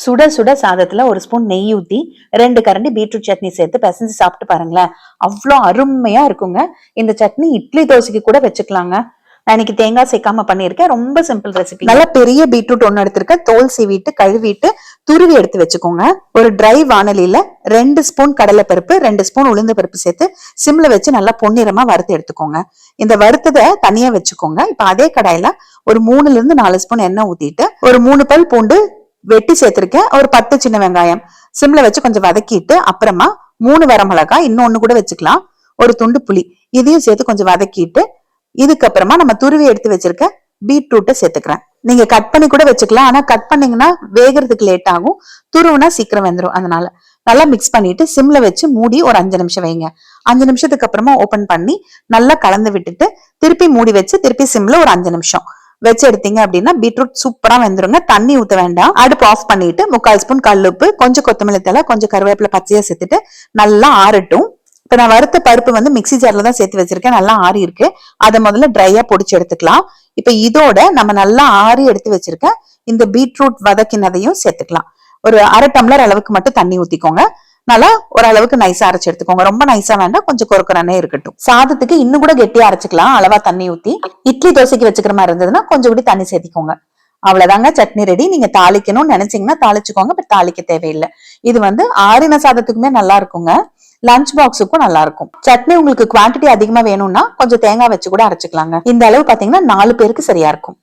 சுட சுட சாதத்துல ஒரு ஸ்பூன் நெய் ஊத்தி 2 கரண்டி பீட்ரூட் சட்னி சேர்த்து பிசைஞ்சு சாப்பிட்டு பாருங்களேன். அவ்வளோ அருமையா இருக்குங்க. இந்த சட்னி இட்லி தோசைக்கு கூட வச்சுக்கலாங்க. நான் இன்னைக்கு தேங்காய் சேர்க்காம பண்ணியிருக்கேன். ரொம்ப சிம்பிள் ரெசிபி. நல்லா பெரிய பீட்ரூட் ஒண்ணு எடுத்திருக்கேன். தோல் சீவிட்டு கழுவிட்டு துருவி எடுத்து வச்சுக்கோங்க. ஒரு ட்ரை வானலியில 2 ஸ்பூன் கடலைப்பருப்பு 2 ஸ்பூன் உளுந்து பருப்பு சேர்த்து சிம்ல வச்சு நல்லா பொன்னிறமா வறுத்து எடுத்துக்கோங்க. இந்த வறுத்ததை தனியா வச்சுக்கோங்க. இப்ப அதே கடாயில ஒரு 3ல இருந்து 4 ஸ்பூன் எண்ணெய் ஊத்திட்டு ஒரு 3 பல் பூண்டு வெட்டி சேர்த்திருக்கேன். ஒரு 10 சின்ன வெங்காயம் சிம்ல வச்சு கொஞ்சம் வதக்கிட்டு அப்புறமா 3 வரமிளகாய் இன்னொன்னு கூட வச்சுக்கலாம். ஒரு துண்டு புளி இதையும் சேர்த்து கொஞ்சம் வதக்கிட்டு இதுக்கப்புறமா நம்ம துருவி எடுத்து வச்சிருக்க பீட்ரூட்டை சேர்த்துக்கிறேன். நீங்க கட் பண்ணி கூட வச்சுக்கலாம். ஆனா கட் பண்ணீங்கன்னா வேகிறதுக்கு லேட் ஆகும். துருவுனா சீக்கிரம் வெந்துடும். அதனால நல்லா மிக்ஸ் பண்ணிட்டு சிம்ல வச்சு மூடி ஒரு 5 நிமிஷம் வைங்க. 5 நிமிஷத்துக்கு அப்புறமா ஓபன் பண்ணி நல்லா கலந்து விட்டுட்டு திருப்பி மூடி வச்சு திருப்பி சிம்ல ஒரு 5 நிமிஷம் வச்சு எடுத்தீங்க அப்படின்னா பீட்ரூட் சூப்பரா வெந்துருங்க. தண்ணி ஊத்த வேண்டாம். அடுப்பு ஆஃப் பண்ணிட்டு 3/4 ஸ்பூன் கல்லுப்பு கொஞ்சம் கொத்தமல்லி தழை கொஞ்சம் கருவேப்பிலை பச்சையா சேர்த்துட்டு நல்லா ஆறட்டும். இப்ப நான் வறுத்த பருப்பு மிக்ஸி ஜார்ல தான் சேர்த்து வச்சிருக்கேன். நல்லா ஆறி இருக்கு. அதை முதல்ல ட்ரையா பொடிச்சு எடுத்துக்கலாம். இப்ப இதோட நம்ம நல்லா ஆறி எடுத்து வச்சிருக்க இந்த பீட்ரூட் வதக்கினதையும் சேர்த்துக்கலாம். ஒரு 1/2 டம்ளர் அளவுக்கு மட்டும் தண்ணி ஊத்திக்கோங்க. நல்லா ஓரளவுக்கு நைஸா அரைச்சு எடுத்துக்கோங்க. ரொம்ப நைஸா வேண்டாம், கொஞ்சம் கொரக்கொரனே இருக்கட்டும். சாதத்துக்கு இன்னும் கூட கெட்டியா அரைச்சுக்கலாம். அளவா தண்ணி ஊத்தி இட்லி தோசைக்கு வச்சுக்கிற மாதிரி இருந்ததுன்னா கொஞ்சம் கூட தண்ணி சேர்த்திக்கோங்க. அவ்வளவுதாங்க, சட்னி ரெடி. நீங்க தாளிக்கணும்னு நினைச்சீங்கன்னா தாளிச்சுக்கோங்க. பட் தாளிக்க தேவையில்லை. இது ஆறின சாதத்துக்குமே நல்லா இருக்குங்க. லஞ்ச் பாக்ஸுக்கும் நல்லா இருக்கும். சட்னி உங்களுக்கு குவான்டிட்டி அதிகமா வேணும்னா கொஞ்சம் தேங்காய் வச்சு கூட அரைச்சுக்கலாங்க. இந்த அளவு பாத்தீங்கன்னா 4 பேருக்கு சரியா இருக்கும்.